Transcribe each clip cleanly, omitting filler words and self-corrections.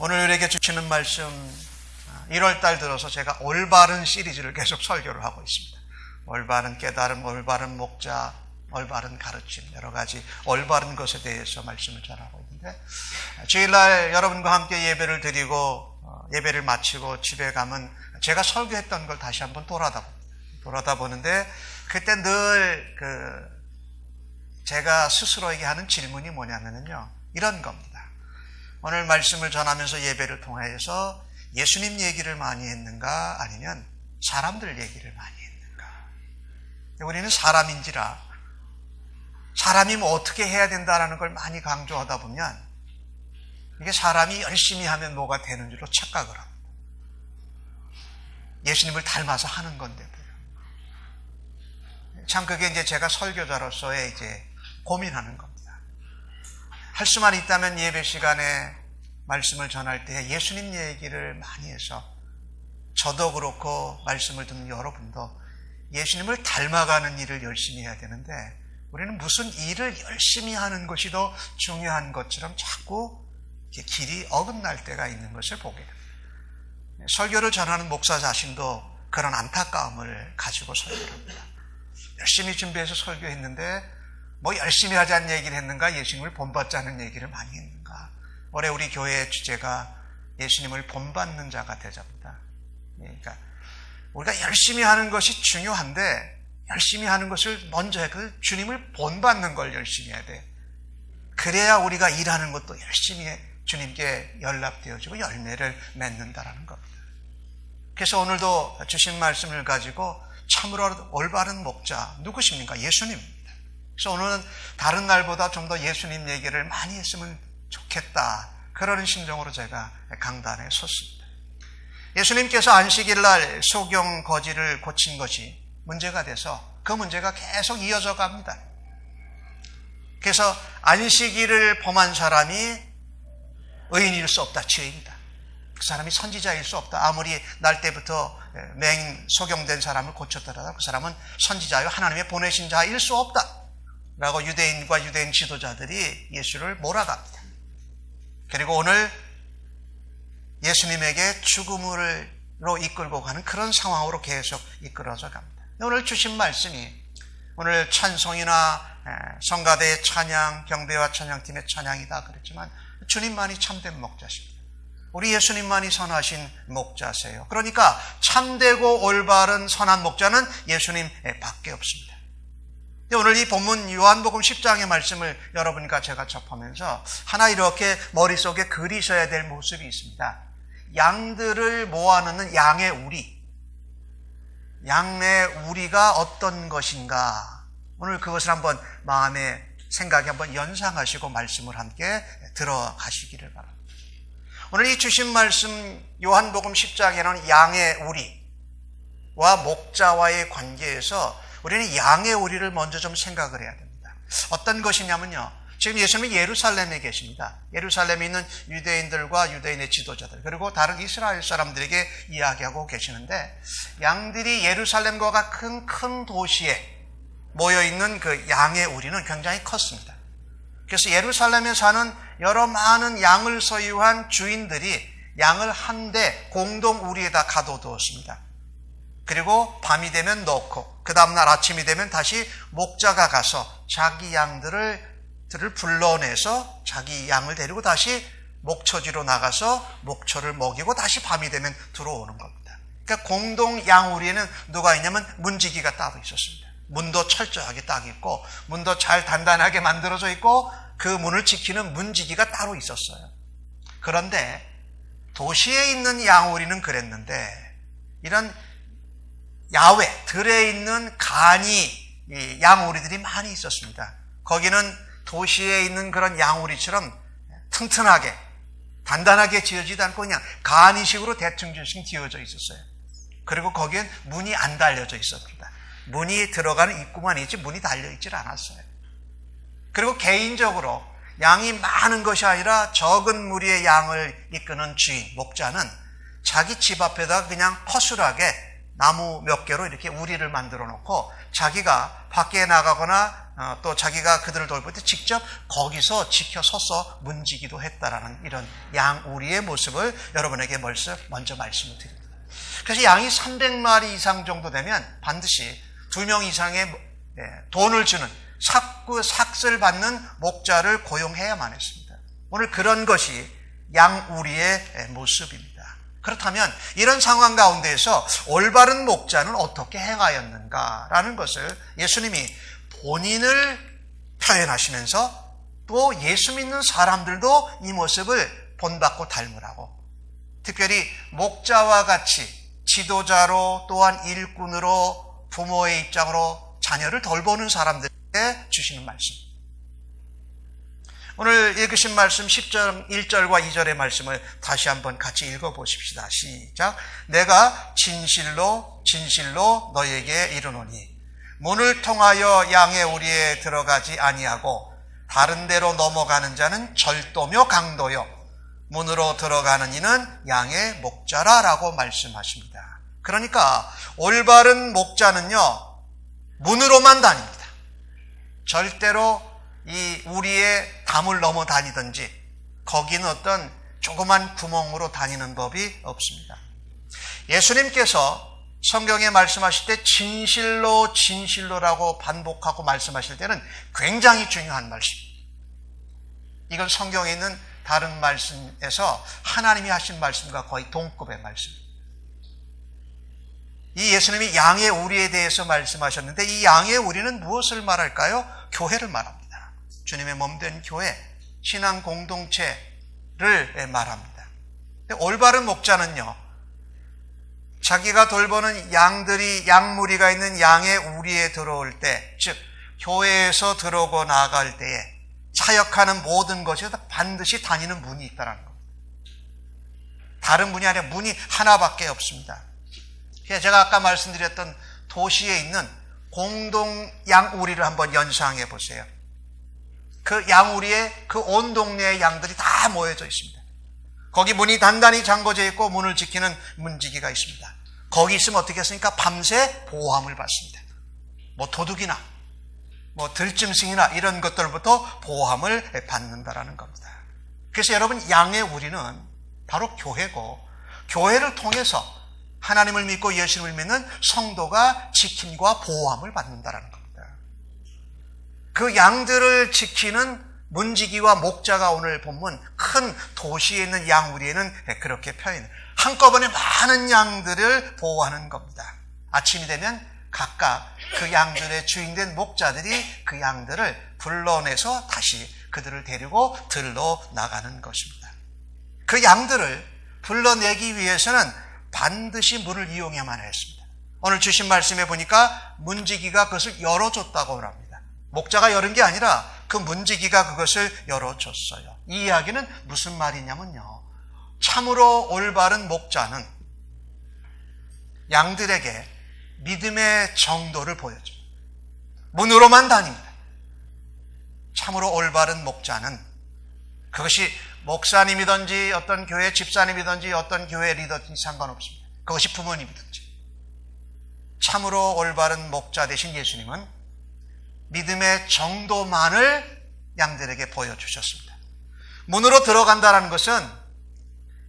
오늘 우리에게 주시는 말씀 1월달 들어서 제가 올바른 시리즈를 계속 설교를 하고 있습니다. 올바른 깨달음, 올바른 목자, 올바른 가르침, 여러 가지 올바른 것에 대해서 말씀을 전하고 있는데, 주일날 여러분과 함께 예배를 드리고 예배를 마치고 집에 가면 제가 설교했던 걸 다시 한번 돌아다보는데, 그때 늘 제가 스스로에게 하는 질문이 뭐냐면요, 이런 겁니다. 오늘 말씀을 전하면서 예배를 통해서 예수님 얘기를 많이 했는가, 아니면 사람들 얘기를 많이 했는가. 우리는 사람인지라 사람이 뭐 어떻게 해야 된다라는 걸 많이 강조하다 보면 이게 사람이 열심히 하면 뭐가 되는 줄로 착각을 합니다. 예수님을 닮아서 하는 건데. 참 그게 이제 제가 설교자로서의 이제 고민하는 겁니다. 할 수만 있다면 예배 시간에 말씀을 전할 때 예수님 얘기를 많이 해서 저도 그렇고 말씀을 듣는 여러분도 예수님을 닮아가는 일을 열심히 해야 되는데, 우리는 무슨 일을 열심히 하는 것이 더 중요한 것처럼 자꾸 길이 어긋날 때가 있는 것을 보게 됩니다. 설교를 전하는 목사 자신도 그런 안타까움을 가지고 설교를 합니다. 열심히 준비해서 설교했는데 뭐 열심히 하자는 얘기를 했는가, 예수님을 본받자는 얘기를 많이 했는가. 올해 우리 교회의 주제가 예수님을 본받는 자가 되자입니다. 그러니까 우리가 열심히 하는 것이 중요한데, 열심히 하는 것을 먼저 해. 그 주님을 본받는 걸 열심히 해야 돼. 그래야 우리가 일하는 것도 열심히 해. 주님께 연락되어지고 열매를 맺는다라는 겁니다. 그래서 오늘도 주신 말씀을 가지고 참으로 올바른 목자 누구십니까? 예수님입니다. 그래서 오늘은 다른 날보다 좀 더 예수님 얘기를 많이 했으면 좋겠다, 그러는 심정으로 제가 강단에 섰습니다. 예수님께서 안식일 날 소경 거지를 고친 것이 문제가 돼서 그 문제가 계속 이어져 갑니다. 그래서 안식일을 범한 사람이 의인일 수 없다, 죄인이다. 그 사람이 선지자일 수 없다. 아무리 날 때부터 소경된 사람을 고쳤더라도 그 사람은 선지자요 하나님의 보내신 자일 수 없다 라고 유대인과 유대인 지도자들이 예수를 몰아갑니다. 그리고 오늘 예수님에게 죽음으로 이끌고 가는 그런 상황으로 계속 이끌어져 갑니다. 오늘 주신 말씀이, 오늘 찬송이나 성가대의 찬양, 경배와 찬양팀의 찬양이다 그랬지만 주님만이 참된 목자십니다. 우리 예수님만이 선하신 목자세요. 그러니까 참되고 올바른 선한 목자는 예수님 밖에 없습니다. 오늘 이 본문 요한복음 10장의 말씀을 여러분과 제가 접하면서 하나 이렇게 머릿속에 그리셔야 될 모습이 있습니다. 양들을 모아놓는 양의 우리, 양의 우리가 어떤 것인가, 오늘 그것을 한번 마음에 생각에 한번 연상하시고 말씀을 함께 들어가시기를 바랍니다. 오늘 이 주신 말씀 요한복음 10장에는 양의 우리와 목자와의 관계에서 우리는 양의 우리를 먼저 좀 생각을 해야 됩니다. 어떤 것이냐면요, 지금 예수님이 예루살렘에 계십니다. 예루살렘에 있는 유대인들과 유대인의 지도자들, 그리고 다른 이스라엘 사람들에게 이야기하고 계시는데, 양들이 예루살렘과 같은 큰 도시에 모여있는 그 양의 우리는 굉장히 컸습니다. 그래서 예루살렘에 사는 여러 많은 양을 소유한 주인들이 양을 한 대 공동 우리에다 가둬두었습니다. 그리고 밤이 되면 넣고 그 다음날 아침이 되면 다시 목자가 가서 자기 양들을 불러내서 자기 양을 데리고 다시 목초지로 나가서 목초를 먹이고 다시 밤이 되면 들어오는 겁니다. 그러니까 공동 양우리에는 누가 있냐면 문지기가 따로 있었습니다. 문도 철저하게 딱 있고 문도 잘 단단하게 만들어져 있고 그 문을 지키는 문지기가 따로 있었어요. 그런데 도시에 있는 양우리는 그랬는데, 이런 야외 들에 있는 간이 양우리들이 많이 있었습니다. 거기는 도시에 있는 그런 양우리처럼 튼튼하게 단단하게 지어지지 않고 그냥 간이식으로 대충 지어져 있었어요. 그리고 거기엔 문이 안 달려져 있었습니다. 문이 들어가는 입구만 있지 문이 달려있질 않았어요. 그리고 개인적으로 양이 많은 것이 아니라 적은 무리의 양을 이끄는 주인, 목자는 자기 집 앞에다가 그냥 허술하게 나무 몇 개로 이렇게 우리를 만들어 놓고 자기가 밖에 나가거나 또 자기가 그들을 돌볼 때 직접 거기서 지켜서서 문지기도 했다라는 이런 양우리의 모습을 여러분에게 먼저 말씀을 드립니다. 그래서 양이 300마리 이상 정도 되면 반드시 2명 이상의 돈을 주는 삭을 받는 목자를 고용해야만 했습니다. 오늘 그런 것이 양우리의 모습입니다. 그렇다면 이런 상황 가운데에서 올바른 목자는 어떻게 행하였는가라는 것을 예수님이 본인을 표현하시면서 또 예수 믿는 사람들도 이 모습을 본받고 닮으라고, 특별히 목자와 같이 지도자로 또한 일꾼으로 부모의 입장으로 자녀를 돌보는 사람들에게 주시는 말씀. 오늘 읽으신 말씀 10절 1절과 2절의 말씀을 다시 한번 같이 읽어보십시다. 시작. 내가 진실로 너희에게 이르노니 문을 통하여 양의 우리에 들어가지 아니하고 다른 데로 넘어가는 자는 절도며 강도요 문으로 들어가는 이는 양의 목자라라고 말씀하십니다. 그러니까 올바른 목자는요, 문으로만 다닙니다. 절대로 이 우리의 담을 넘어 다니든지 거기는 어떤 조그만 구멍으로 다니는 법이 없습니다. 예수님께서 성경에 말씀하실 때 진실로라고 반복하고 말씀하실 때는 굉장히 중요한 말씀입니다. 이건 성경에 있는 다른 말씀에서 하나님이 하신 말씀과 거의 동급의 말씀입니다. 이 예수님이 양의 우리에 대해서 말씀하셨는데 이 양의 우리는 무엇을 말할까요? 교회를 말합니다. 주님의 몸된 교회, 신앙 공동체를 말합니다. 올바른 목자는요, 자기가 돌보는 양무리가 있는 양의 우리에 들어올 때, 즉 교회에서 들어오고 나갈 때에 사역하는 모든 것에 반드시 다니는 문이 있다는 겁니다. 다른 문이 아니라 문이 하나밖에 없습니다. 제가 아까 말씀드렸던 도시에 있는 공동 양우리를 한번 연상해 보세요. 그 양우리에 그 온 동네의 양들이 다 모여져 있습니다. 거기 문이 단단히 잠궈져 있고 문을 지키는 문지기가 있습니다. 거기 있으면 어떻게 했습니까? 밤새 보호함을 받습니다. 뭐 도둑이나 뭐 들짐승이나 이런 것들부터 보호함을 받는다라는 겁니다. 그래서 여러분, 양의 우리는 바로 교회고, 교회를 통해서 하나님을 믿고 예수님을 믿는 성도가 지킴과 보호함을 받는다라는 겁니다. 그 양들을 지키는 문지기와 목자가 오늘 본문 큰 도시에 있는 양우리에는 그렇게 표현, 한꺼번에 많은 양들을 보호하는 겁니다. 아침이 되면 각각 그 양들의 주인된 목자들이 그 양들을 불러내서 다시 그들을 데리고 들러 나가는 것입니다. 그 양들을 불러내기 위해서는 반드시 문을 이용해야만 했습니다. 오늘 주신 말씀에 보니까 문지기가 그것을 열어줬다고 합니다. 목자가 열은 게 아니라 그 문지기가 그것을 열어줬어요. 이 이야기는 무슨 말이냐면요, 참으로 올바른 목자는 양들에게 믿음의 정도를 보여줘요. 문으로만 다닙니다. 참으로 올바른 목자는, 그것이 목사님이든지 어떤 교회 집사님이든지 어떤 교회 리더든지 상관없습니다. 그것이 부모님이든지, 참으로 올바른 목자 되신 예수님은 믿음의 정도만을 양들에게 보여주셨습니다. 문으로 들어간다는 것은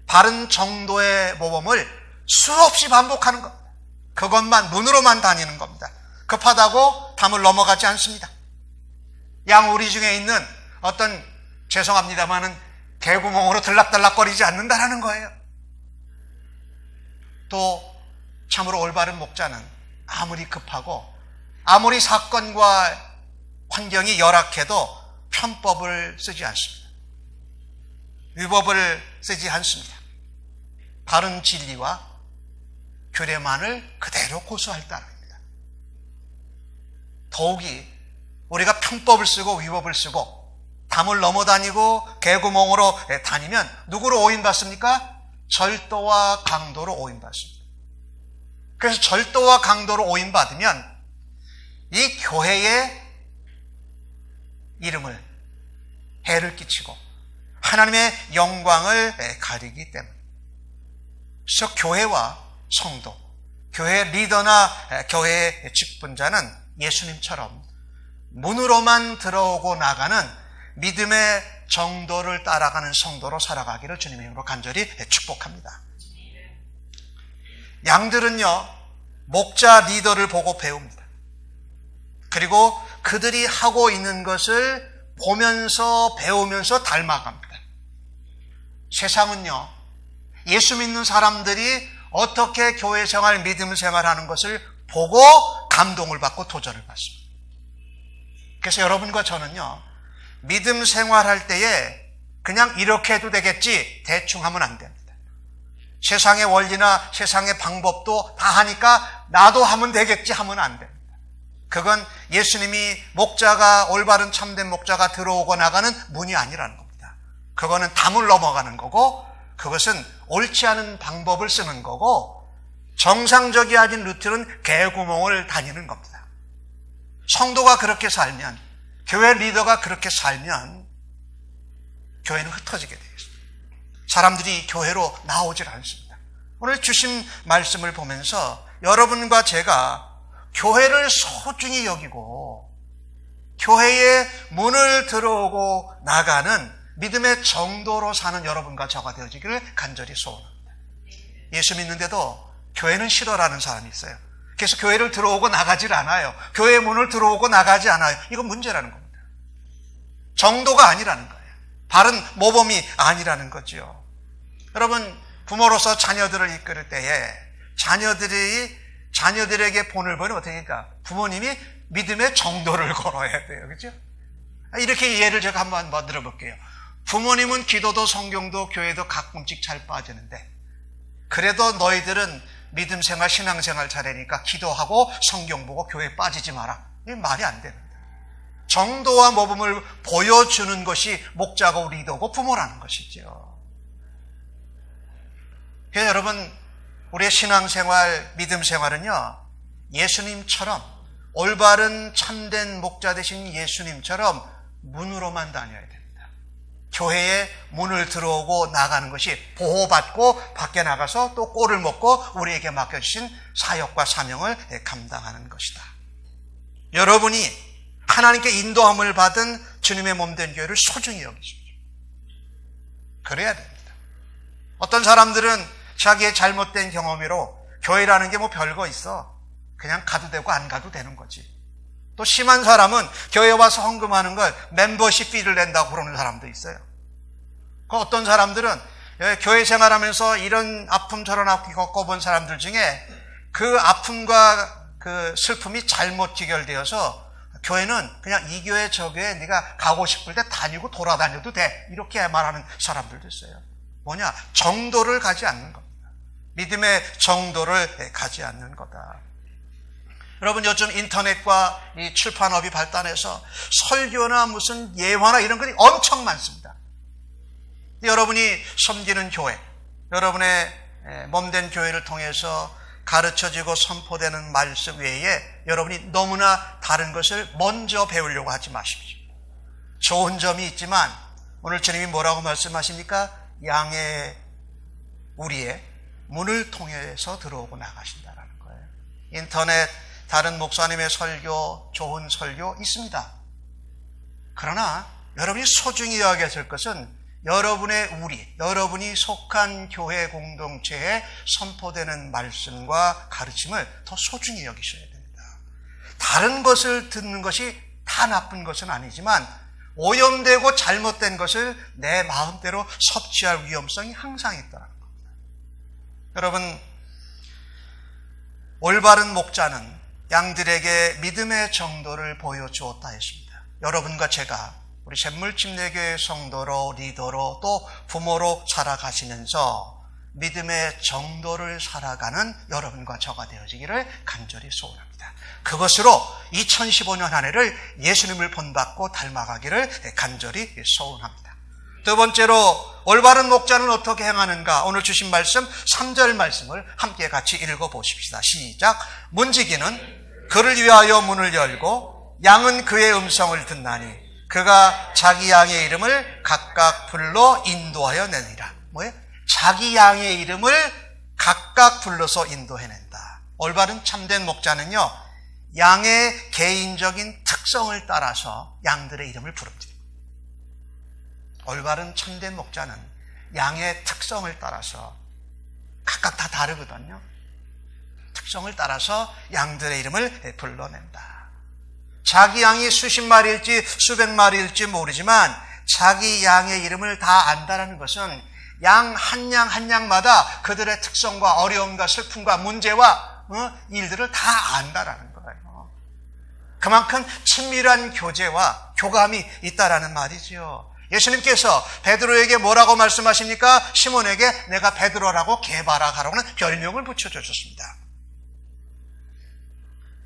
바른 정도의 모범을 수없이 반복하는 겁니다. 그것만, 문으로만 다니는 겁니다. 급하다고 담을 넘어가지 않습니다. 양우리 중에 있는 어떤, 죄송합니다마는 개구멍으로 들락달락거리지 않는다라는 거예요. 또 참으로 올바른 목자는 아무리 급하고 아무리 사건과 환경이 열악해도 편법을 쓰지 않습니다. 위법을 쓰지 않습니다. 바른 진리와 규례만을 그대로 고수할 따름입니다. 더욱이 우리가 편법을 쓰고 위법을 쓰고 담을 넘어다니고 개구멍으로 다니면 누구로 오인받습니까? 절도와 강도로 오인받습니다. 그래서 절도와 강도로 오인받으면 이 교회의 이름을 해를 끼치고 하나님의 영광을 가리기 때문에, 그래서 교회와 성도, 교회 리더나 교회의 직분자는 예수님처럼 문으로만 들어오고 나가는 믿음의 정도를 따라가는 성도로 살아가기를 주님의 이름으로 간절히 축복합니다. 양들은요, 목자 리더를 보고 배웁니다. 그리고 그들이 하고 있는 것을 보면서 배우면서 닮아갑니다. 세상은요, 예수 믿는 사람들이 어떻게 교회 생활, 믿음 생활하는 것을 보고 감동을 받고 도전을 받습니다. 그래서 여러분과 저는요, 믿음 생활할 때에 그냥 이렇게 해도 되겠지 대충 하면 안 됩니다. 세상의 원리나 세상의 방법도 다 하니까 나도 하면 되겠지 하면 안 됩니다. 그건 예수님이 목자가, 올바른 참된 목자가 들어오고 나가는 문이 아니라는 겁니다. 그거는 담을 넘어가는 거고, 그것은 옳지 않은 방법을 쓰는 거고, 정상적이 아닌 루트는 개구멍을 다니는 겁니다. 성도가 그렇게 살면, 교회 리더가 그렇게 살면 교회는 흩어지게 되겠습니다. 사람들이 교회로 나오질 않습니다. 오늘 주신 말씀을 보면서 여러분과 제가 교회를 소중히 여기고 교회의 문을 들어오고 나가는 믿음의 정도로 사는 여러분과 저가 되어지기를 간절히 소원합니다. 예수 믿는데도 교회는 싫어라는 사람이 있어요. 그래서 교회를 들어오고 나가질 않아요. 교회의 문을 들어오고 나가지 않아요. 이건 문제라는 겁니다. 정도가 아니라는 거예요. 바른 모범이 아니라는 거죠. 여러분, 부모로서 자녀들을 이끌 때에 자녀들에게 본을 보면 어떻게 합니까? 부모님이 믿음의 정도를 걸어야 돼요. 그렇죠? 이렇게 예를 제가 한번 들어볼게요. 부모님은 기도도 성경도 교회도 가끔씩 잘 빠지는데 그래도 너희들은 믿음 생활, 신앙 생활 잘하니까 기도하고 성경 보고 교회에 빠지지 마라. 이게 말이 안 됩니다. 정도와 모범을 보여주는 것이 목자고 리더고 부모라는 것이죠. 그래서 여러분, 우리의 신앙 생활, 믿음 생활은요, 예수님처럼 올바른 참된 목자 되신 예수님처럼 문으로만 다녀야 됩니다. 교회에 문을 들어오고 나가는 것이 보호받고 밖에 나가서 또 꼴을 먹고 우리에게 맡겨주신 사역과 사명을 감당하는 것이다. 여러분이 하나님께 인도함을 받은 주님의 몸된 교회를 소중히 여기십시오. 그래야 됩니다. 어떤 사람들은 자기의 잘못된 경험으로 교회라는 게 뭐 별거 있어, 그냥 가도 되고 안 가도 되는 거지. 또 심한 사람은 교회 와서 헌금하는 걸 멤버십 피를 낸다고 그러는 사람도 있어요. 그 어떤 사람들은 교회 생활하면서 이런 아픔 저런 아픔 겪어본 사람들 중에 그 아픔과 그 슬픔이 잘못 귀결되어서 교회는 그냥 이 교회 저 교회 네가 가고 싶을 때 다니고 돌아다녀도 돼, 이렇게 말하는 사람들도 있어요. 뭐냐? 정도를 가지 않는 겁니다. 믿음의 정도를 가지 않는 거다. 여러분, 요즘 인터넷과 이 출판업이 발달해서 설교나 무슨 예화나 이런 것이 엄청 많습니다. 여러분이 섬기는 교회, 여러분의 몸된 교회를 통해서 가르쳐지고 선포되는 말씀 외에 여러분이 너무나 다른 것을 먼저 배우려고 하지 마십시오. 좋은 점이 있지만 오늘 주님이 뭐라고 말씀하십니까? 양의 우리의 문을 통해서 들어오고 나가신다라는 거예요. 인터넷 다른 목사님의 설교, 좋은 설교 있습니다. 그러나 여러분이 소중히 여겨야 될 것은 여러분의 여러분이 속한 교회 공동체에 선포되는 말씀과 가르침을 더 소중히 여기셔야 됩니다. 다른 것을 듣는 것이 다 나쁜 것은 아니지만 오염되고 잘못된 것을 내 마음대로 섭취할 위험성이 항상 있다는 겁니다. 여러분, 올바른 목자는 양들에게 믿음의 정도를 보여주었다 했습니다. 여러분과 제가 우리 샘물침례교회 성도로, 리더로, 또 부모로 살아가시면서 믿음의 정도를 살아가는 여러분과 저가 되어지기를 간절히 소원합니다. 그것으로 2015년 한 해를 예수님을 본받고 닮아가기를 간절히 소원합니다. 두 번째로 올바른 목자는 어떻게 행하는가? 오늘 주신 말씀 3절 말씀을 함께 같이 읽어보십시다. 시작. 문지기는 그를 위하여 문을 열고 양은 그의 음성을 듣나니 그가 자기 양의 이름을 각각 불러 인도하여 내니라. 뭐예요? 자기 양의 이름을 각각 불러서 인도해낸다. 올바른 참된 목자는요, 양의 개인적인 특성을 따라서 양들의 이름을 부릅니다. 올바른 참된 목자는 양의 특성을 따라서 각각 다 다르거든요. 특성을 따라서 양들의 이름을 불러낸다. 자기 양이 수십 마리일지 수백 마리일지 모르지만 자기 양의 이름을 다 안다라는 것은 양 한 양 한 양마다 그들의 특성과 어려움과 슬픔과 문제와 일들을 다 안다라는 거예요. 그만큼 친밀한 교제와 교감이 있다라는 말이죠. 예수님께서 베드로에게 뭐라고 말씀하십니까? 시몬에게 내가 베드로라고 개바락하라고는 별명을 붙여주셨습니다.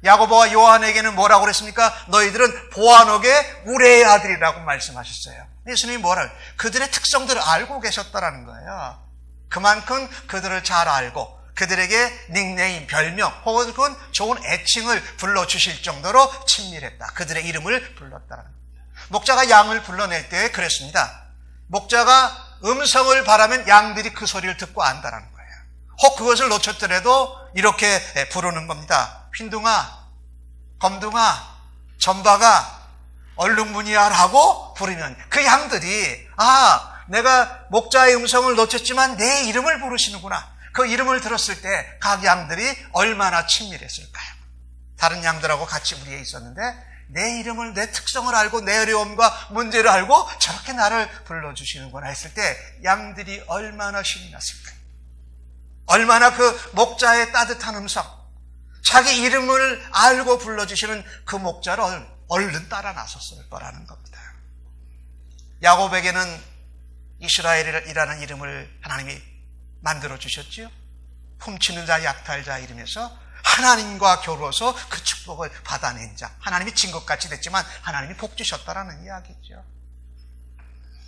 야고보와 요한에게는 뭐라고 그랬습니까? 너희들은 보아녹의 우레의 아들이라고 말씀하셨어요. 예수님이 뭐라고? 그들의 특성들을 알고 계셨다라는 거예요. 그만큼 그들을 잘 알고 그들에게 닉네임, 별명 혹은 좋은 애칭을 불러주실 정도로 친밀했다. 그들의 이름을 불렀다는 겁니다. 목자가 양을 불러낼 때 그랬습니다. 목자가 음성을 바라면 양들이 그 소리를 듣고 안다는 거예요. 혹 그것을 놓쳤더라도 이렇게 부르는 겁니다. 핀둥아, 검둥아, 전박아, 얼룩무늬야라고 부르면 그 양들이 내가 목자의 음성을 놓쳤지만 내 이름을 부르시는구나. 그 이름을 들었을 때 각 양들이 얼마나 친밀했을까요? 다른 양들하고 같이 우리에 있었는데 내 이름을, 내 특성을 알고 내 어려움과 문제를 알고 저렇게 나를 불러주시는구나 했을 때 양들이 얼마나 신이 났을까요? 얼마나 그 목자의 따뜻한 음성, 자기 이름을 알고 불러주시는 그 목자를 얼른 따라 나섰을 거라는 겁니다. 야곱에게는 이스라엘이라는 이름을 하나님이 만들어주셨지요. 훔치는 자, 약탈자 이름에서 하나님과 겨루어서 그 축복을 받아낸 자, 하나님이 진 것 같이 됐지만 하나님이 복 주셨다라는 이야기죠.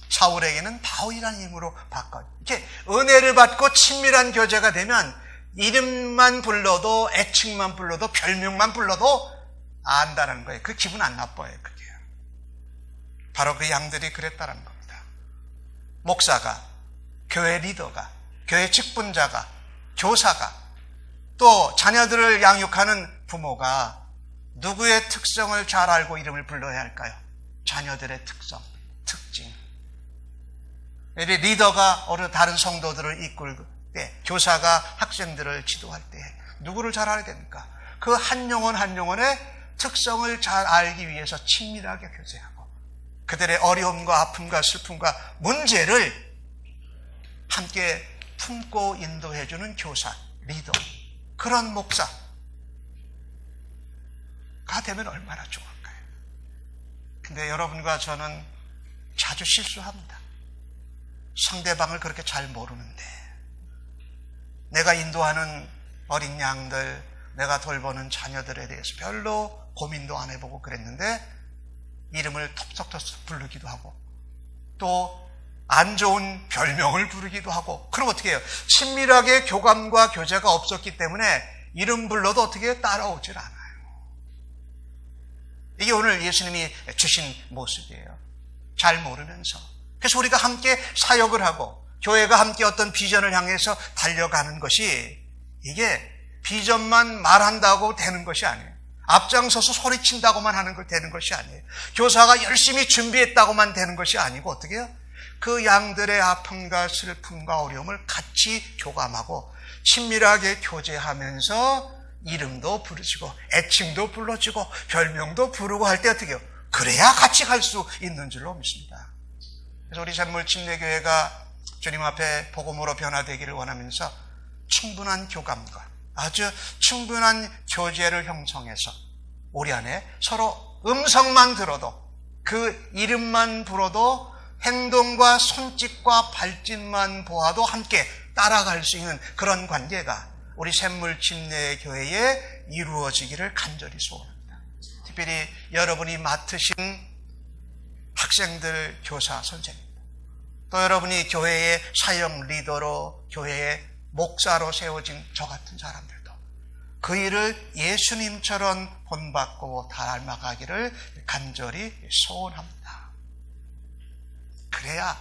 사울에게는 바울이라는 이름으로 바꿔. 이렇게 은혜를 받고 친밀한 교제가 되면 이름만 불러도, 애칭만 불러도, 별명만 불러도 안다는 거예요. 그 기분 안 나빠요. 그게 바로 그 양들이 그랬다는 겁니다. 목사가, 교회 리더가, 교회 직분자가, 교사가, 또 자녀들을 양육하는 부모가 누구의 특성을 잘 알고 이름을 불러야 할까요? 자녀들의 특성, 특징. 리더가 어느 다른 성도들을 이끌 때, 교사가 학생들을 지도할 때 누구를 잘 알아야 됩니까? 그 한 영혼 한 영혼의 특성을 잘 알기 위해서 친밀하게 교제하고 그들의 어려움과 아픔과 슬픔과 문제를 함께 품고 인도해주는 교사, 리더, 그런 목사가 되면 얼마나 좋을까요? 근데 여러분과 저는 자주 실수합니다. 상대방을 그렇게 잘 모르는데 내가 인도하는 어린 양들, 내가 돌보는 자녀들에 대해서 별로 고민도 안 해보고 그랬는데 이름을 톡톡톡 부르기도 하고 또 안 좋은 별명을 부르기도 하고, 그럼 어떻게 해요? 친밀하게 교감과 교제가 없었기 때문에 이름 불러도 어떻게 따라오질 않아요. 이게 오늘 예수님이 주신 모습이에요. 잘 모르면서. 그래서 우리가 함께 사역을 하고 교회가 함께 어떤 비전을 향해서 달려가는 것이, 이게 비전만 말한다고 되는 것이 아니에요. 앞장서서 소리친다고만 하는 거 되는 것이 아니에요. 교사가 열심히 준비했다고만 되는 것이 아니고 어떻게 해요? 그 양들의 아픔과 슬픔과 어려움을 같이 교감하고 친밀하게 교제하면서 이름도 부르시고 애칭도 불러주고 별명도 부르고 할 때 어떻게 해요? 그래야 같이 갈 수 있는 줄로 믿습니다. 그래서 우리 샘물침례교회가 주님 앞에 복음으로 변화되기를 원하면서 충분한 교감과 아주 충분한 교제를 형성해서 우리 안에 서로 음성만 들어도, 그 이름만 불어도, 행동과 손짓과 발짓만 보아도 함께 따라갈 수 있는 그런 관계가 우리 샘물침례교회에 이루어지기를 간절히 소원합니다. 특별히 여러분이 맡으신 학생들, 교사, 선생님, 또 여러분이 교회의 사역 리더로, 교회의 목사로 세워진 저 같은 사람들도 그 일을 예수님처럼 본받고 닮아가기를 간절히 소원합니다. 그래야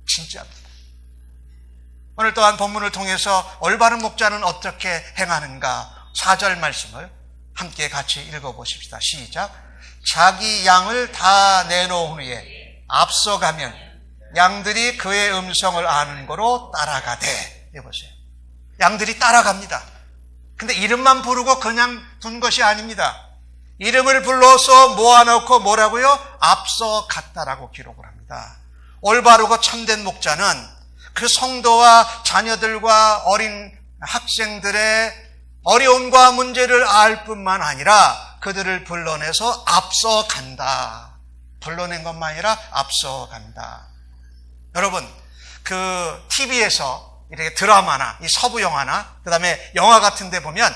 진짜입니다. 오늘 또한 본문을 통해서 올바른 목자는 어떻게 행하는가, 4절 말씀을 함께 같이 읽어보십시다. 시작. 자기 양을 다 내놓은 후에 앞서가면 양들이 그의 음성을 아는 거로 따라가되. 해보세요. 양들이 따라갑니다. 근데 이름만 부르고 그냥 둔 것이 아닙니다. 이름을 불러서 모아놓고 뭐라고요? 앞서 갔다라고 기록을 합니다. 올바르고 참된 목자는 그 성도와 자녀들과 어린 학생들의 어려움과 문제를 알 뿐만 아니라 그들을 불러내서 앞서 간다. 불러낸 것만 아니라 앞서 간다. 여러분, 그 TV에서 이렇게 드라마나 이 서부 영화나 그다음에 영화 같은 데 보면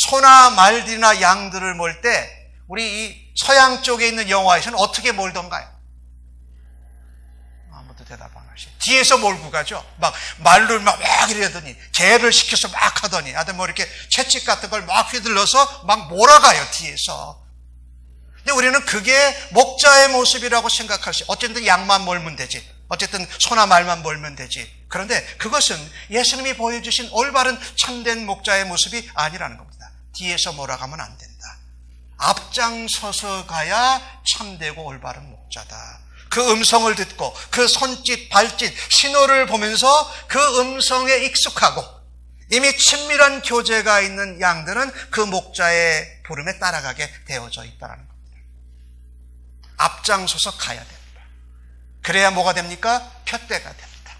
소나 말들이나 양들을 몰 때 우리 이 서양 쪽에 있는 영화에서는 어떻게 몰던가요? 아무도 대답 안 하시. 뒤에서 몰고 가죠. 막 말을 막 이러더니 개를 시켜서 막 하더니 아들 뭐 이렇게 채찍 같은 걸 막 휘둘러서 막 몰아가요 뒤에서. 근데 우리는 그게 목자의 모습이라고 생각할 수. 어쨌든 양만 몰면 되지. 어쨌든 소나 말만 몰면 되지. 그런데 그것은 예수님이 보여주신 올바른 참된 목자의 모습이 아니라는 겁니다. 뒤에서 몰아가면 안 된다. 앞장서서 가야 참되고 올바른 목자다. 그 음성을 듣고 그 손짓, 발짓, 신호를 보면서 그 음성에 익숙하고 이미 친밀한 교제가 있는 양들은 그 목자의 부름에 따라가게 되어져 있다는 겁니다. 앞장서서 가야 됩니다. 그래야 뭐가 됩니까? 푯대가 됩니다.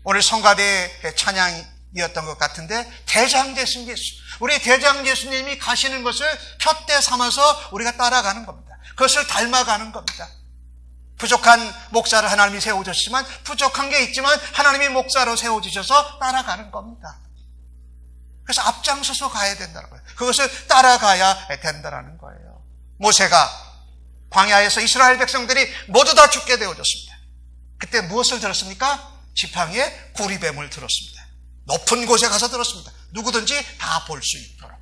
오늘 성가대의 찬양이었던 것 같은데 대장 되신 예수, 우리 대장 예수님이 가시는 것을 푯대 삼아서 우리가 따라가는 겁니다. 그것을 닮아가는 겁니다. 부족한 목사를 하나님이 세워주셨지만 부족한 게 있지만 하나님이 목사로 세워주셔서 따라가는 겁니다. 그래서 앞장서서 가야 된다는 거예요. 그것을 따라가야 된다는 거예요. 모세가 광야에서 이스라엘 백성들이 모두 다 죽게 되어졌습니다. 그때 무엇을 들었습니까? 지팡이에 구리뱀을 들었습니다. 높은 곳에 가서 들었습니다. 누구든지 다 볼 수 있도록.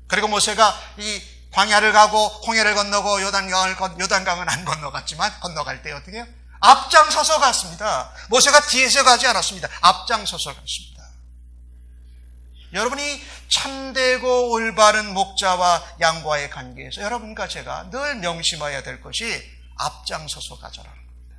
그리고 모세가 이 광야를 가고 홍해를 건너고 요단강은 안 건너갔지만 건너갈 때 어떻게 해요? 앞장서서 갔습니다. 모세가 뒤에서 가지 않았습니다. 앞장서서 갔습니다. 여러분이 참되고 올바른 목자와 양과의 관계에서 여러분과 제가 늘 명심해야 될 것이 앞장서서 가자라는 겁니다.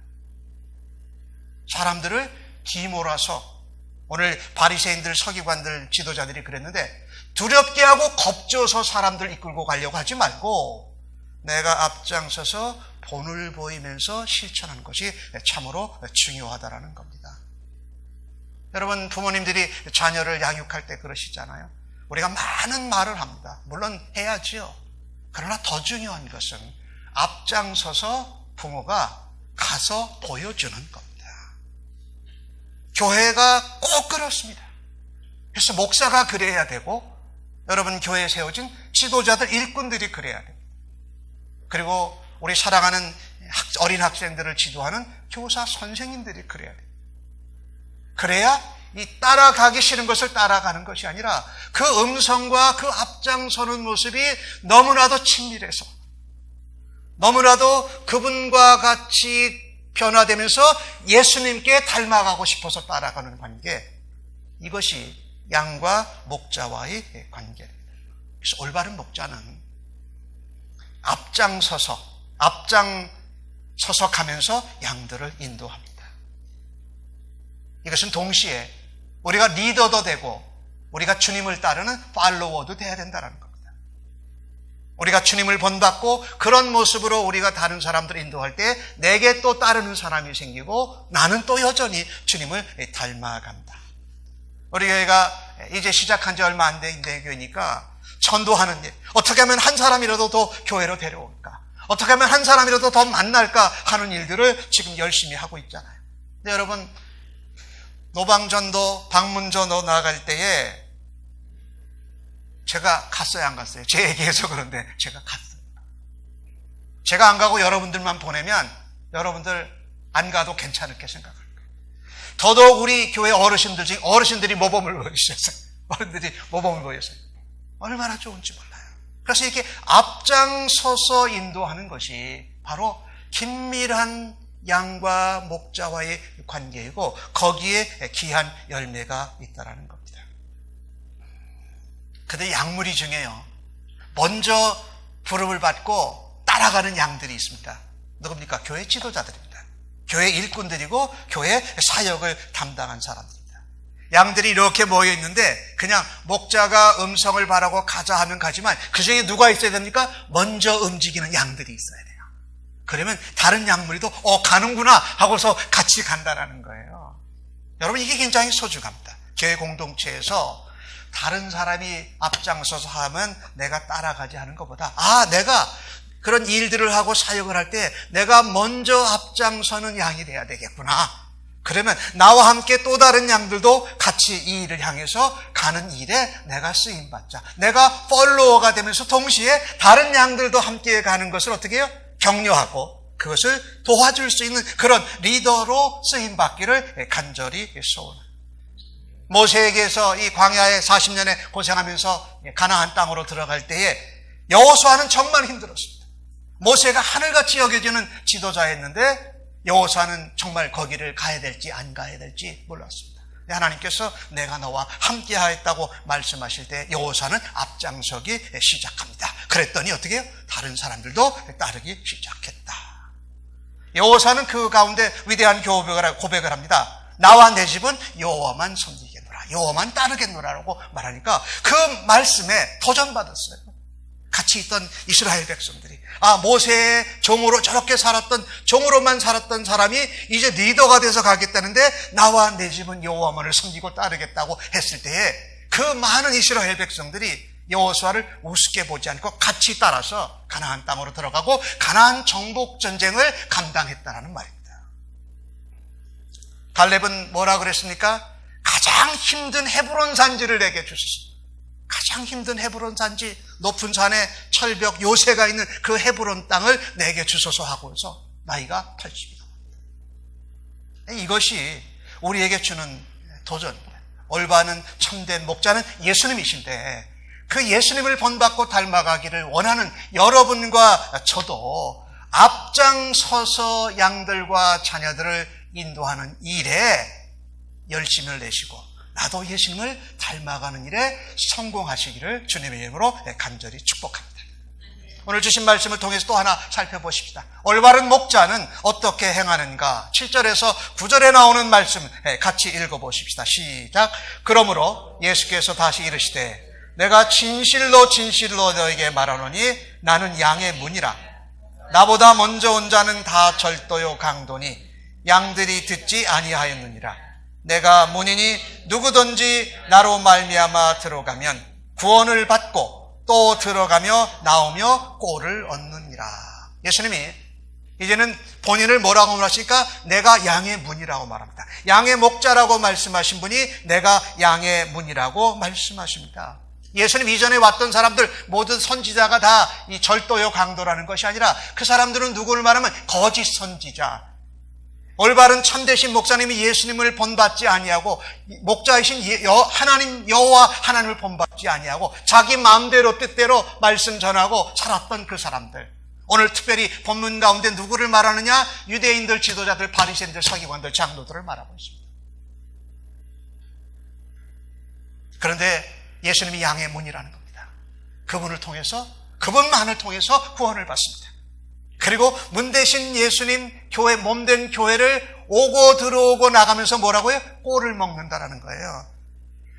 사람들을 뒤몰아서 오늘 바리새인들, 서기관들, 지도자들이 그랬는데 두렵게 하고 겁줘서 사람들 이끌고 가려고 하지 말고 내가 앞장서서 본을 보이면서 실천하는 것이 참으로 중요하다라는 겁니다. 여러분, 부모님들이 자녀를 양육할 때 그러시잖아요. 우리가 많은 말을 합니다. 물론 해야지요. 그러나 더 중요한 것은 앞장서서 부모가 가서 보여주는 겁니다. 교회가 꼭 그렇습니다. 그래서 목사가 그래야 되고 여러분 교회에 세워진 지도자들, 일꾼들이 그래야 됩니다. 그리고 우리 사랑하는 어린 학생들을 지도하는 교사, 선생님들이 그래야 돼요. 그래야 이 따라가기 싫은 것을 따라가는 것이 아니라 그 음성과 그 앞장서는 모습이 너무나도 친밀해서 너무나도 그분과 같이 변화되면서 예수님께 닮아가고 싶어서 따라가는 관계, 이것이 양과 목자와의 관계입니다. 그래서 올바른 목자는 앞장서서 가면서 양들을 인도합니다. 이것은 동시에 우리가 리더도 되고 우리가 주님을 따르는 팔로워도 돼야 된다는 겁니다. 우리가 주님을 본받고 그런 모습으로 우리가 다른 사람들을 인도할 때 내게 또 따르는 사람이 생기고 나는 또 여전히 주님을 닮아간다. 우리 교회가 이제 시작한 지 얼마 안 된 교회니까 전도하는 일, 어떻게 하면 한 사람이라도 더 교회로 데려올까, 어떻게 하면 한 사람이라도 더 만날까 하는 일들을 지금 열심히 하고 있잖아요. 근데 여러분, 노방전도, 방문전도 나갈 때에 제가 갔어요, 안 갔어요? 제 얘기해서 그런데 제가 갔어요. 제가 안 가고 여러분들만 보내면 여러분들 안 가도 괜찮을게 생각할 거예요. 더더욱 우리 교회 어르신들 중에 어르신들이 모범을 보이셨어요. 어른들이 모범을 보였어요. 얼마나 좋은지 몰라요. 그래서 이렇게 앞장서서 인도하는 것이 바로 긴밀한 양과 목자와의 관계이고 거기에 귀한 열매가 있다는 겁니다. 근데 양무리 중에요, 먼저 부름을 받고 따라가는 양들이 있습니다. 누굽니까? 교회 지도자들입니다. 교회 일꾼들이고 교회 사역을 담당한 사람들입니다. 양들이 이렇게 모여 있는데 그냥 목자가 음성을 바라고 가자 하면 가지만 그 중에 누가 있어야 됩니까? 먼저 움직이는 양들이 있어야 돼요. 그러면 다른 양무리도 가는구나 하고서 같이 간다라는 거예요. 여러분, 이게 굉장히 소중합니다. 교회 공동체에서 다른 사람이 앞장서서 하면 내가 따라가지 하는 것보다 내가 그런 일들을 하고 사역을 할 때 내가 먼저 앞장서는 양이 돼야 되겠구나. 그러면 나와 함께 또 다른 양들도 같이 이 일을 향해서 가는 일에 내가 쓰임받자. 내가 팔로워가 되면서 동시에 다른 양들도 함께 가는 것을 어떻게 해요? 격려하고 그것을 도와줄 수 있는 그런 리더로 쓰임받기를 간절히 소원합니다. 모세에게서 이 광야에 40년에 고생하면서 가나안 땅으로 들어갈 때에 여호수아는 정말 힘들었습니다. 모세가 하늘같이 여겨지는 지도자였는데 여호수아는 정말 거기를 가야 될지 안 가야 될지 몰랐습니다. 하나님께서 내가 너와 함께 하였다고 말씀하실 때 여호수아는 앞장서기 시작합니다. 그랬더니 어떻게 해요? 다른 사람들도 따르기 시작했다. 여호수아는 그 가운데 위대한 고백을 합니다. 나와 내 집은 여호와만 섬기겠노라, 여호와만 따르겠노라라고 말하니까 그 말씀에 도전받았어요. 같이 있던 이스라엘 백성들이 모세의 종으로 저렇게 살았던, 종으로만 살았던 사람이 이제 리더가 돼서 가겠다는데 나와 내 집은 여호와만을 섬기고 따르겠다고 했을 때에 그 많은 이스라엘 백성들이 여호수아를 우습게 보지 않고 같이 따라서 가나안 땅으로 들어가고 가나안 정복 전쟁을 감당했다라는 말입니다. 갈렙은 뭐라 그랬습니까? 가장 힘든 헤브론 산지를 내게 주소서. 가장 힘든 헤브론 산지, 높은 산에 철벽 요새가 있는 그 헤브론 땅을 내게 주소서 하고서 나이가 80이다. 이것이 우리에게 주는 도전입니다. 올바른 참된 목자는 예수님이신데 그 예수님을 본받고 닮아가기를 원하는 여러분과 저도 앞장서서 양들과 자녀들을 인도하는 일에 열심을 내시고 나도 예수님을 닮아가는 일에 성공하시기를 주님의 이름으로 간절히 축복합니다. 오늘 주신 말씀을 통해서 또 하나 살펴보십시다. 올바른 목자는 어떻게 행하는가? 7절에서 9절에 나오는 말씀 같이 읽어보십시다. 시작. 그러므로 예수께서 다시 이르시되 내가 진실로 진실로 너에게 말하노니 나는 양의 문이라. 나보다 먼저 온 자는 다 절도요 강도니 양들이 듣지 아니하였느니라. 내가 문이니 누구든지 나로 말미암아 들어가면 구원을 받고 또 들어가며 나오며 꼴을 얻느니라. 예수님이 이제는 본인을 뭐라고 말하십니까? 내가 양의 문이라고 말합니다. 양의 목자라고 말씀하신 분이 내가 양의 문이라고 말씀하십니다. 예수님 이전에 왔던 사람들 모든 선지자가 다 이 절도요 강도라는 것이 아니라 그 사람들은 누구를 말하면 거짓 선지자, 올바른 참되신 목사님이 예수님을 본받지 아니하고 목자이신 하나님 여호와 하나님을 본받지 아니하고 자기 마음대로 뜻대로 말씀 전하고 살았던 그 사람들. 오늘 특별히 본문 가운데 누구를 말하느냐? 유대인들, 지도자들, 바리새인들, 서기관들, 장로들을 말하고 있습니다. 그런데 예수님이 양의 문이라는 겁니다. 그분을 통해서, 그분만을 통해서 구원을 받습니다. 그리고 문 대신 예수님 교회, 몸된 교회를 오고 들어오고 나가면서 뭐라고요? 꼴을 먹는다라는 거예요.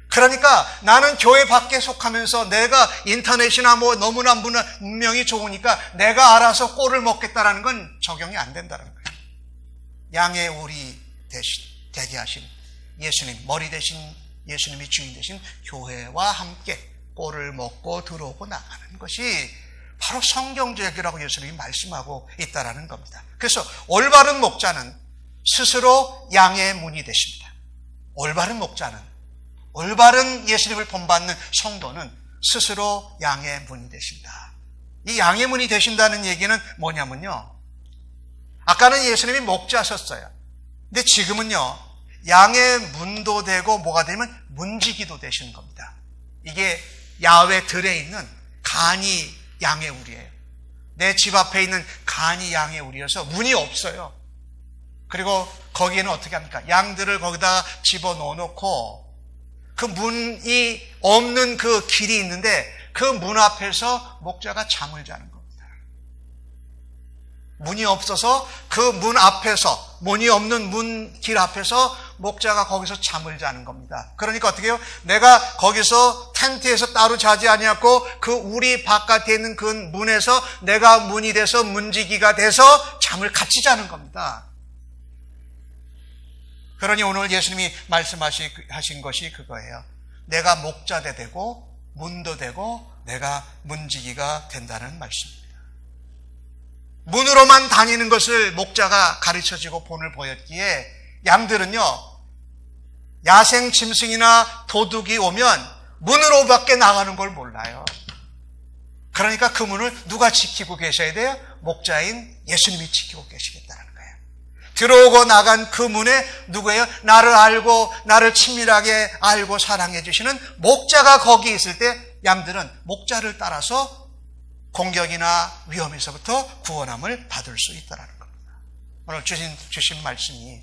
그러니까 나는 교회 밖에 속하면서 내가 인터넷이나 너무나 문명이 좋으니까 내가 알아서 꼴을 먹겠다라는 건 적용이 안 된다는 거예요. 양의 우리 대신 되게 하신 예수님, 머리 대신 예수님이 주인 대신 교회와 함께 꼴을 먹고 들어오고 나가는 것이 바로 성경적이라고 예수님이 말씀하고 있다라는 겁니다. 그래서 올바른 목자는 스스로 양의 문이 되십니다. 올바른 목자는, 올바른 예수님을 본받는 성도는 스스로 양의 문이 되신다. 이 양의 문이 되신다는 얘기는 뭐냐면요, 아까는 예수님이 목자셨어요. 근데 지금은요, 양의 문도 되고 뭐가 되면 문지기도 되시는 겁니다. 이게 야외 들에 있는 간이 양의 우리예요. 내 집 앞에 있는 간이 양의 우리여서 문이 없어요. 그리고 거기에는 어떻게 합니까? 양들을 거기다 집어넣어 놓고 그 문이 없는 그 길이 있는데 그 문 앞에서 목자가 잠을 자는 겁니다. 문이 없어서 그 문 앞에서, 문이 없는 문 길 앞에서 목자가 거기서 잠을 자는 겁니다. 그러니까 어떻게 해요? 내가 거기서 텐트에서 따로 자지 아니하고 그 우리 바깥에 있는 그 문에서 내가 문이 돼서 문지기가 돼서 잠을 같이 자는 겁니다. 그러니 오늘 예수님이 말씀하신 것이 그거예요. 내가 목자도 되고 문도 되고 내가 문지기가 된다는 말씀입니다. 문으로만 다니는 것을 목자가 가르쳐주고 본을 보였기에 양들은요, 야생 짐승이나 도둑이 오면 문으로밖에 나가는 걸 몰라요. 그러니까 그 문을 누가 지키고 계셔야 돼요? 목자인 예수님이 지키고 계시겠다는 거예요. 들어오고 나간 그 문에 누구예요? 나를 알고 나를 친밀하게 알고 사랑해 주시는 목자가 거기 있을 때 양들은 목자를 따라서 공격이나 위험에서부터 구원함을 받을 수 있다는 겁니다. 오늘 주신 말씀이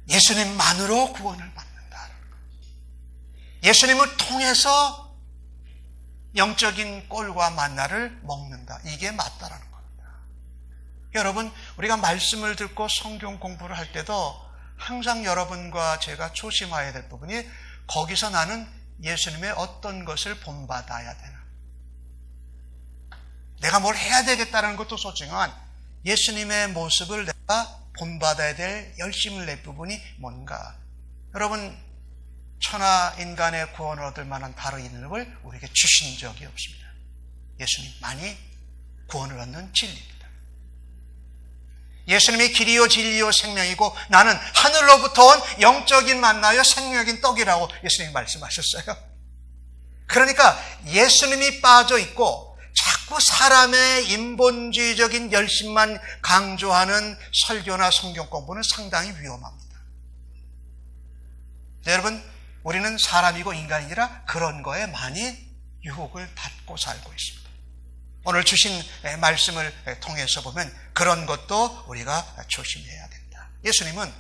예수님만으로 구원을 받는다. 예수님을 통해서 영적인 꼴과 만나를 먹는다. 이게 맞다라는 겁니다. 여러분, 우리가 말씀을 듣고 성경 공부를 할 때도 항상 여러분과 제가 조심해야 될 부분이 거기서 나는 예수님의 어떤 것을 본받아야 되나. 내가 뭘 해야 되겠다는 것도 소중한 예수님의 모습을 내가 본받아야 될 열심을 낼 부분이 뭔가. 여러분, 천하 인간의 구원을 얻을 만한 다른 이름을 우리에게 주신 적이 없습니다. 예수님만이 구원을 얻는 진리입니다. 예수님이 길이요 진리요 생명이고 나는 하늘로부터 온 영적인 만나요 생명적인 떡이라고 예수님이 말씀하셨어요. 그러니까 예수님이 빠져 있고 자꾸 사람의 인본주의적인 열심만 강조하는 설교나 성경 공부는 상당히 위험합니다. 여러분, 우리는 사람이고 인간이라 그런 거에 많이 유혹을 받고 살고 있습니다. 오늘 주신 말씀을 통해서 보면 그런 것도 우리가 조심해야 된다. 예수님은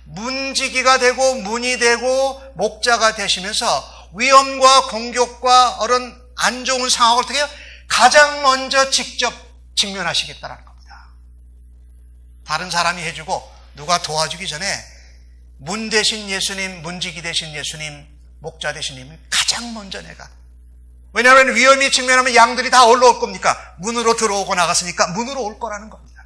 문지기가 되고 문이 되고 목자가 되시면서 위험과 공격과 어떤 안 좋은 상황을 어떻게 해요? 가장 먼저 직접 직면하시겠다는 겁니다. 다른 사람이 해주고 누가 도와주기 전에 문 대신 예수님, 문지기 대신 예수님, 목자 대신 예수님 가장 먼저 내가. 왜냐하면 위험이 직면하면 양들이 다 올라올 겁니까? 문으로 들어오고 나갔으니까 문으로 올 거라는 겁니다.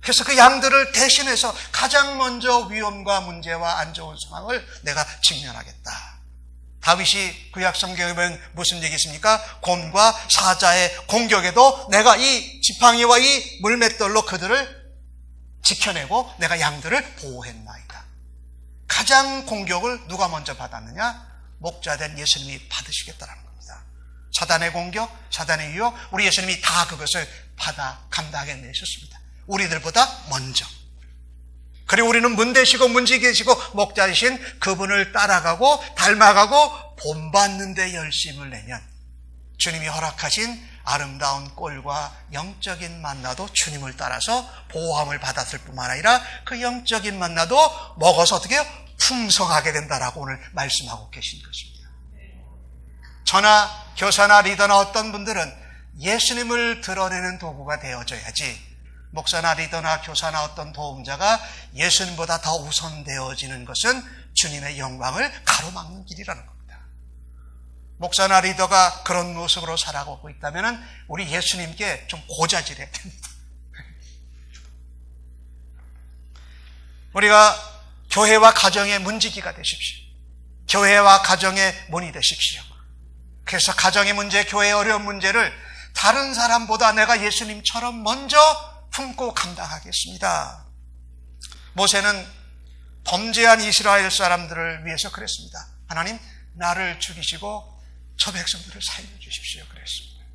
그래서 그 양들을 대신해서 가장 먼저 위험과 문제와 안 좋은 상황을 내가 직면하겠다. 다윗이 구약 성경에 보면 무슨 얘기 있습니까? 곰과 사자의 공격에도 내가 이 지팡이와 이 물맷돌로 그들을 지켜내고 내가 양들을 보호했나이다. 가장 공격을 누가 먼저 받았느냐? 목자된 예수님이 받으시겠다는 겁니다. 사단의 공격, 사단의 유혹, 우리 예수님이 다 그것을 받아 감당해내셨습니다. 우리들보다 먼저. 그리고 우리는 문 되시고 문지기 되시고 목자 되신 그분을 따라가고 닮아가고 본받는 데 열심을 내면 주님이 허락하신 아름다운 꼴과 영적인 만나도 주님을 따라서 보호함을 받았을 뿐만 아니라 그 영적인 만나도 먹어서 어떻게 해요? 풍성하게 된다라고 오늘 말씀하고 계신 것입니다. 저나 교사나 리더나 어떤 분들은 예수님을 드러내는 도구가 되어져야지 목사나 리더나 교사나 어떤 도움자가 예수님보다 더 우선되어지는 것은 주님의 영광을 가로막는 길이라는 겁니다. 목사나 리더가 그런 모습으로 살아가고 있다면 우리 예수님께 좀 고자질해야 됩니다. 우리가 교회와 가정의 문지기가 되십시오. 교회와 가정의 문이 되십시오. 그래서 가정의 문제, 교회의 어려운 문제를 다른 사람보다 내가 예수님처럼 먼저 품고 감당하겠습니다. 모세는 범죄한 이스라엘 사람들을 위해서 그랬습니다. 하나님, 나를 죽이시고 저 백성들을 살려주십시오. 그랬습니다.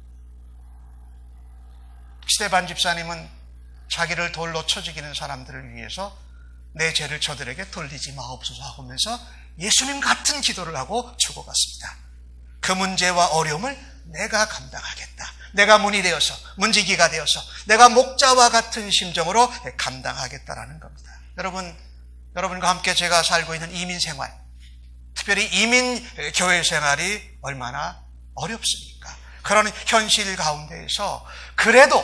스데반 집사님은 자기를 돌로 쳐 죽이는 사람들을 위해서 내 죄를 저들에게 돌리지 마옵소서 하면서 예수님 같은 기도를 하고 죽어갔습니다. 그 문제와 어려움을 내가 감당하겠다. 내가 문이 되어서, 문지기가 되어서 내가 목자와 같은 심정으로 감당하겠다라는 겁니다. 여러분, 여러분과 함께 제가 살고 있는 이민 생활, 특별히 이민 교회 생활이 얼마나 어렵습니까? 그런 현실 가운데에서 그래도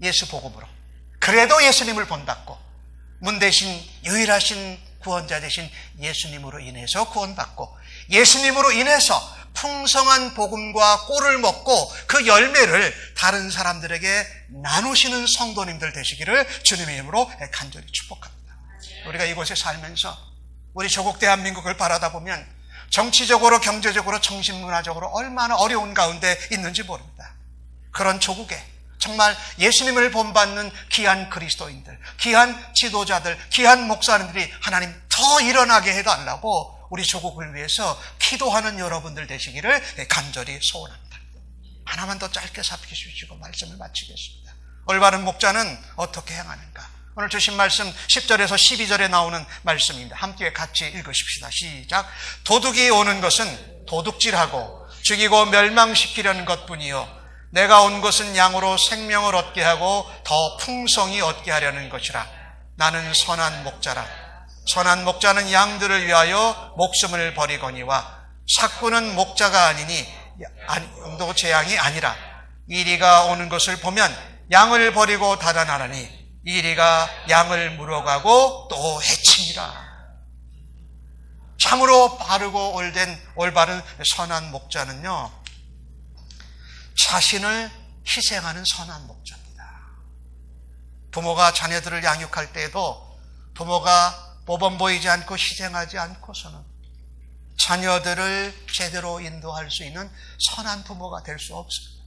예수 복음으로, 그래도 예수님을 본받고 문 대신 유일하신 구원자 되신 예수님으로 인해서 구원받고 예수님으로 인해서 풍성한 복음과 꿀을 먹고 그 열매를 다른 사람들에게 나누시는 성도님들 되시기를 주님의 이름으로 간절히 축복합니다. 우리가 이곳에 살면서 우리 조국 대한민국을 바라다 보면 정치적으로, 경제적으로, 정신문화적으로 얼마나 어려운 가운데 있는지 모릅니다. 그런 조국에 정말 예수님을 본받는 귀한 그리스도인들, 귀한 지도자들, 귀한 목사님들이 하나님 더 일어나게 해달라고 우리 조국을 위해서 기도하는 여러분들 되시기를 간절히 소원합니다. 하나만 더 짧게 살펴주시고 말씀을 마치겠습니다. 올바른 목자는 어떻게 행하는가? 오늘 주신 말씀 10절에서 12절에 나오는 말씀입니다. 함께 같이 읽으십시다. 시작. 도둑이 오는 것은 도둑질하고 죽이고 멸망시키려는 것뿐이요 내가 온 것은 양으로 생명을 얻게 하고 더 풍성히 얻게 하려는 것이라. 나는 선한 목자라. 선한 목자는 양들을 위하여 목숨을 버리거니와 삭구는 목자가 아니니 양도 제 양이 아니라 이리가 오는 것을 보면 양을 버리고 달아나라니 이리가 양을 물어가고 또 해치니라. 참으로 바르고 올바른 선한 목자는요, 자신을 희생하는 선한 목자입니다. 부모가 자녀들을 양육할 때에도 부모가 모범 보이지 않고 희생하지 않고서는 자녀들을 제대로 인도할 수 있는 선한 부모가 될 수 없습니다.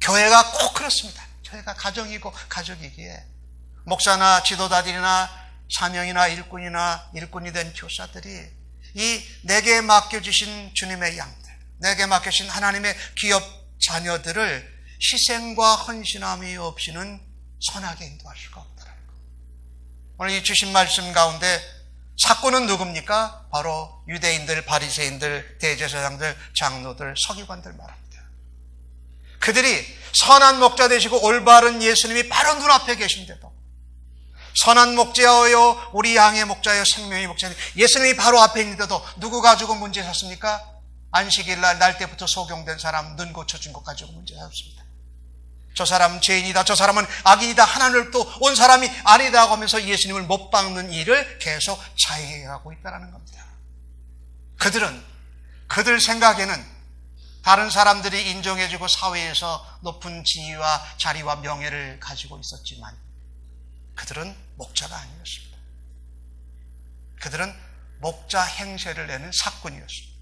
교회가 꼭 그렇습니다. 교회가 가정이고 가족이기에 목사나 지도자들이나 사명이나 일꾼이 된 교사들이 이 내게 맡겨주신 주님의 양들, 내게 맡겨주신 하나님의 기업 자녀들을 희생과 헌신함이 없이는 선하게 인도할 수가 없다는 것. 오늘 이 주신 말씀 가운데 삭구는 누굽니까? 바로 유대인들, 바리새인들, 대제사장들, 장로들, 서기관들 말합니다. 그들이 선한 목자 되시고 올바른 예수님이 바로 눈앞에 계신데도 선한 목자여 우리 양의 목자여 생명의 목자여 예수님이 바로 앞에 있는데도 누구 가지고 문제 샀습니까? 안식일 날 때부터 소경된 사람 눈 고쳐준 것 가지고 문제 샀습니다. 저 사람은 죄인이다, 저 사람은 악인이다, 하나님을 또 온 사람이 아니다 하면서 예수님을 못 박는 일을 계속 자행해가고 있다는 겁니다. 그들 생각에는 다른 사람들이 인정해주고 사회에서 높은 지위와 자리와 명예를 가지고 있었지만 그들은 목자가 아니었습니다. 그들은 목자 행세를 내는 삭군이었습니다.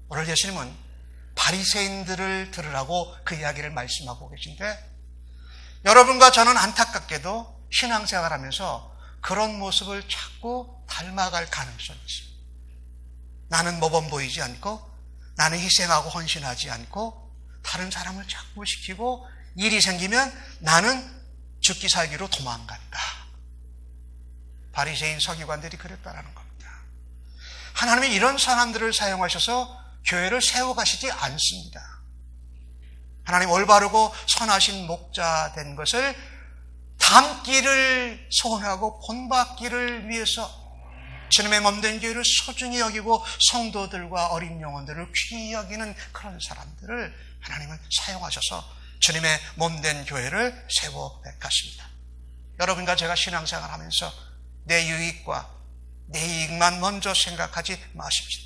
오늘 예수님은 바리새인들을 들으라고 그 이야기를 말씀하고 계신데 여러분과 저는 안타깝게도 신앙생활하면서 그런 모습을 자꾸 닮아갈 가능성이 있습니다. 나는 모범 보이지 않고 나는 희생하고 헌신하지 않고 다른 사람을 자꾸 시키고 일이 생기면 나는 죽기 살기로 도망간다. 바리새인 서기관들이 그랬다라는 겁니다. 하나님이 이런 사람들을 사용하셔서 교회를 세워가시지 않습니다. 하나님 올바르고 선하신 목자 된 것을 담기를 소원하고 본받기를 위해서 주님의 몸된 교회를 소중히 여기고 성도들과 어린 영혼들을 귀히 여기는 그런 사람들을 하나님은 사용하셔서 주님의 몸된 교회를 세워갔습니다. 여러분과 제가 신앙생활하면서 내 유익과 내 이익만 먼저 생각하지 마십시오.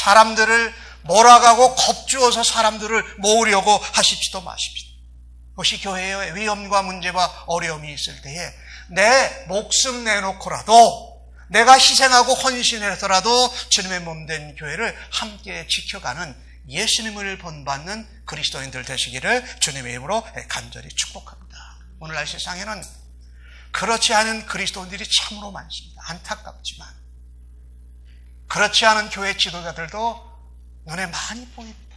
사람들을 몰아가고 겁주어서 사람들을 모으려고 하십시도 마십시오. 그것이 교회의 위험과 문제와 어려움이 있을 때에 내 목숨 내놓고라도 내가 희생하고 헌신해서라도 주님의 몸된 교회를 함께 지켜가는 예수님을 본받는 그리스도인들 되시기를 주님의 이름으로 간절히 축복합니다. 오늘날 세상에는 그렇지 않은 그리스도인들이 참으로 많습니다. 안타깝지만 그렇지 않은 교회 지도자들도 눈에 많이 보입니다.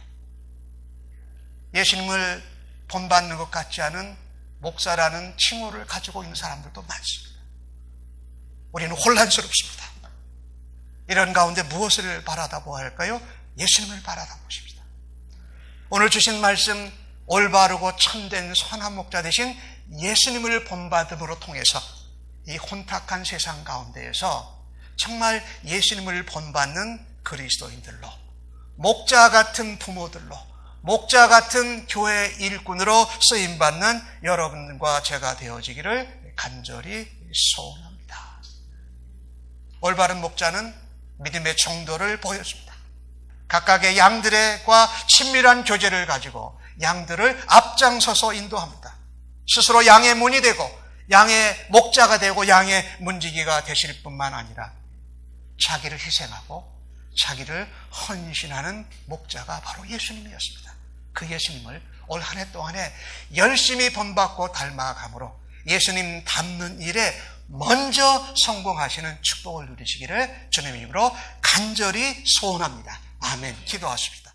예수님을 본받는 것 같지 않은 목사라는 칭호를 가지고 있는 사람들도 많습니다. 우리는 혼란스럽습니다. 이런 가운데 무엇을 바라다보아야 할까요? 예수님을 바라다보십시다. 오늘 주신 말씀 올바르고 참된 선한 목자 되신 예수님을 본받음으로 통해서 이 혼탁한 세상 가운데에서 정말 예수님을 본받는 그리스도인들로, 목자 같은 부모들로, 목자 같은 교회 일꾼으로 쓰임받는 여러분과 제가 되어지기를 간절히 소원합니다. 올바른 목자는 믿음의 정도를 보여줍니다. 각각의 양들과 친밀한 교제를 가지고 양들을 앞장서서 인도합니다. 스스로 양의 문이 되고 양의 목자가 되고 양의 문지기가 되실 뿐만 아니라 자기를 희생하고 자기를 헌신하는 목자가 바로 예수님이었습니다. 그 예수님을 올 한 해 동안에 열심히 본받고 닮아감으로 예수님 닮는 일에 먼저 성공하시는 축복을 누리시기를 주님의 이름으로 간절히 소원합니다. 아멘. 기도하십시다.